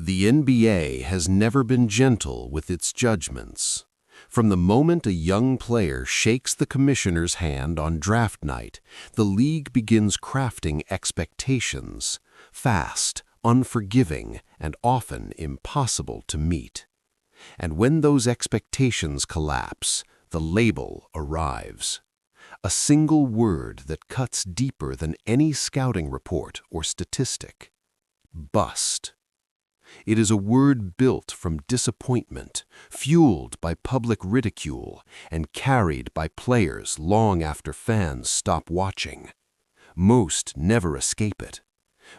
The NBA has never been gentle with its judgments. From the moment a young player shakes the commissioner's hand on draft night, the league begins crafting expectations, fast, unforgiving, and often impossible to meet. And when those expectations collapse, the label arrives. A single word that cuts deeper than any scouting report or statistic. Bust. It is a word built from disappointment, fueled by public ridicule, and carried by players long after fans stop watching. Most never escape it.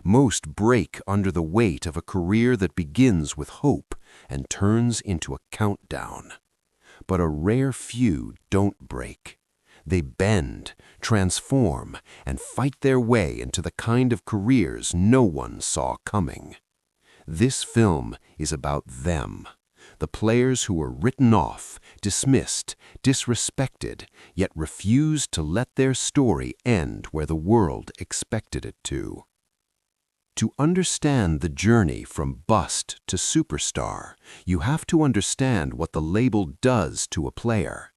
Most break under the weight of a career that begins with hope and turns into a countdown. But a rare few don't break. They bend, transform, and fight their way into the kind of careers no one saw coming. This film is about them, the players who were written off, dismissed, disrespected, yet refused to let their story end where the world expected it to. To understand the journey from bust to superstar, you have to understand what the label does to a player.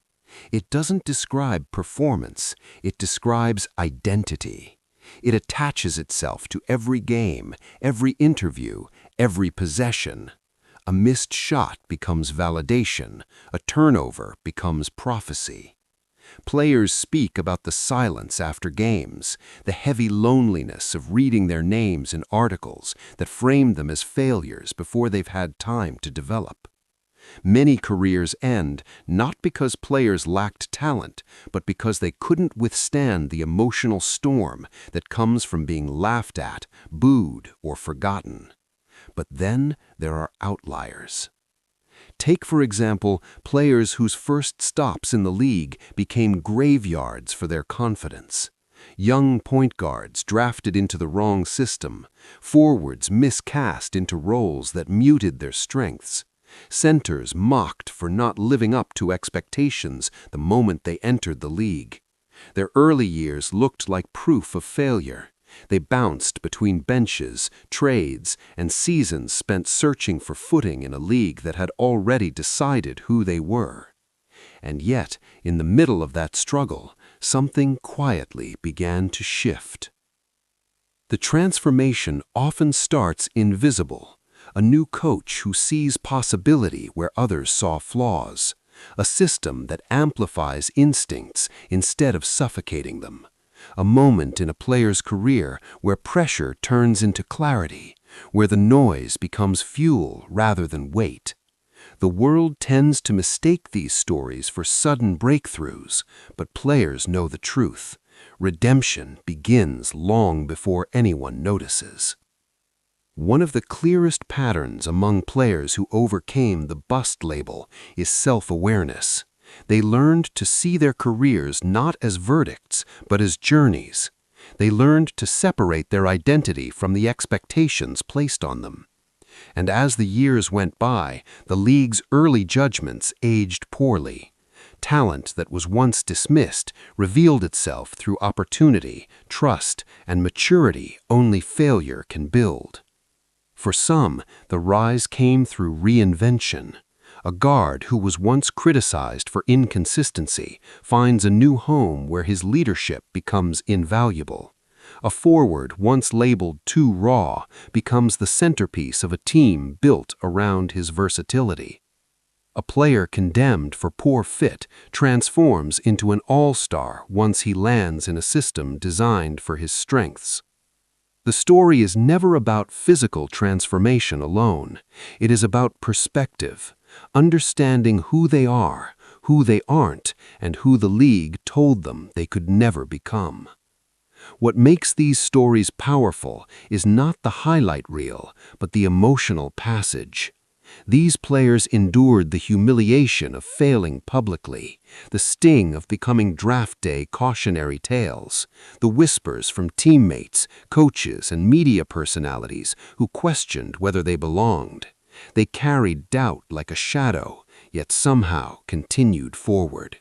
It doesn't describe performance, it describes identity. It attaches itself to every game, every interview, every possession. A missed shot becomes validation, a turnover becomes prophecy. Players speak about the silence after games, the heavy loneliness of reading their names in articles that frame them as failures before they've had time to develop. Many careers end not because players lacked talent, but because they couldn't withstand the emotional storm that comes from being laughed at, booed, or forgotten. But then there are outliers. Take, for example, players whose first stops in the league became graveyards for their confidence. Young point guards drafted into the wrong system, forwards miscast into roles that muted their strengths. Centers mocked for not living up to expectations the moment they entered the league. Their early years looked like proof of failure. They bounced between benches, trades, and seasons spent searching for footing in a league that had already decided who they were. And yet, in the middle of that struggle, something quietly began to shift. The transformation often starts invisible. A new coach who sees possibility where others saw flaws. A system that amplifies instincts instead of suffocating them. A moment in a player's career where pressure turns into clarity, where the noise becomes fuel rather than weight. The world tends to mistake these stories for sudden breakthroughs, but players know the truth. Redemption begins long before anyone notices. One of the clearest patterns among players who overcame the bust label is self-awareness. They learned to see their careers not as verdicts, but as journeys. They learned to separate their identity from the expectations placed on them. And as the years went by, the league's early judgments aged poorly. Talent that was once dismissed revealed itself through opportunity, trust, and maturity only failure can build. For some, the rise came through reinvention. A guard who was once criticized for inconsistency finds a new home where his leadership becomes invaluable. A forward once labeled too raw becomes the centerpiece of a team built around his versatility. A player condemned for poor fit transforms into an all-star once he lands in a system designed for his strengths. The story is never about physical transformation alone. It is about perspective, understanding who they are, who they aren't, and who the league told them they could never become. What makes these stories powerful is not the highlight reel, but the emotional passage. These players endured the humiliation of failing publicly, the sting of becoming draft day cautionary tales, the whispers from teammates, coaches, and media personalities who questioned whether they belonged. They carried doubt like a shadow, yet somehow continued forward.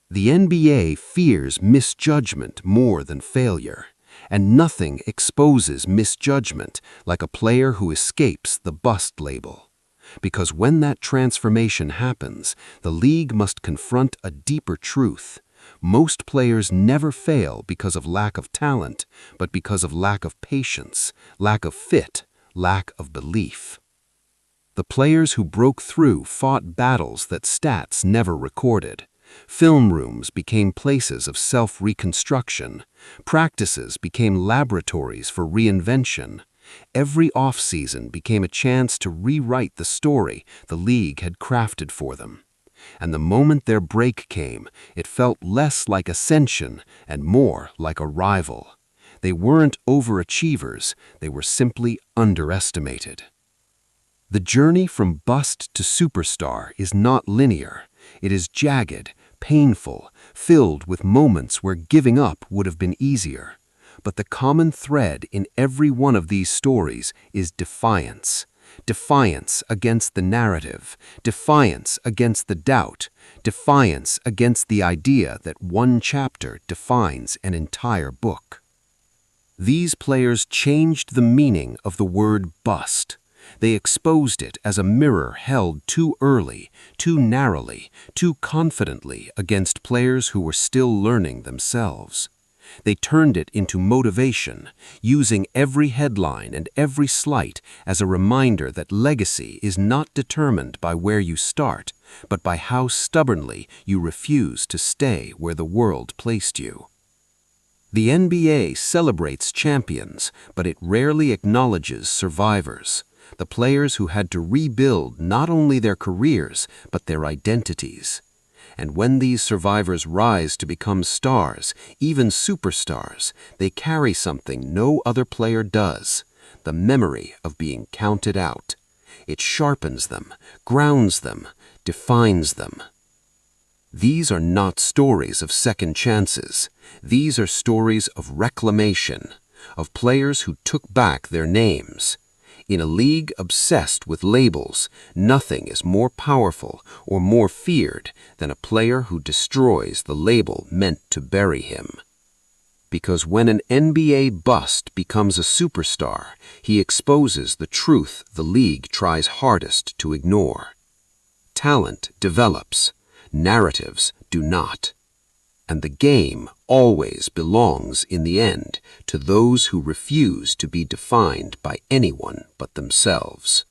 The NBA fears misjudgment more than failure, And nothing exposes misjudgment like a player who escapes the bust label. Because when that transformation happens, the league must confront a deeper truth. Most players never fail because of lack of talent, but because of lack of patience, lack of fit, lack of belief. The players who broke through fought battles that stats never recorded. Film rooms became places of self-reconstruction. Practices became laboratories for reinvention. Every off-season became a chance to rewrite the story the league had crafted for them. And the moment their break came, it felt less like ascension and more like arrival. They weren't overachievers, they were simply underestimated. The journey from bust to superstar is not linear. It is jagged, painful, filled with moments where giving up would have been easier. But the common thread in every one of these stories is defiance. Defiance against the narrative, defiance against the doubt, defiance against the idea that one chapter defines an entire book. These players changed the meaning of the word bust. They exposed it as a mirror held too early, too narrowly, too confidently against players who were still learning themselves. They turned it into motivation, using every headline and every slight as a reminder that legacy is not determined by where you start, but by how stubbornly you refuse to stay where the world placed you. The NBA celebrates champions, but it rarely acknowledges survivors, the players who had to rebuild not only their careers, but their identities. And when these survivors rise to become stars, even superstars, they carry something no other player does: the memory of being counted out. It sharpens them, grounds them, defines them. These are not stories of second chances. These are stories of reclamation, of players who took back their names. In a league obsessed with labels, nothing is more powerful or more feared than a player who destroys the label meant to bury him. Because when an NBA bust becomes a superstar, he exposes the truth the league tries hardest to ignore. Talent develops, narratives do not. And the game always belongs, in the end, to those who refuse to be defined by anyone but themselves.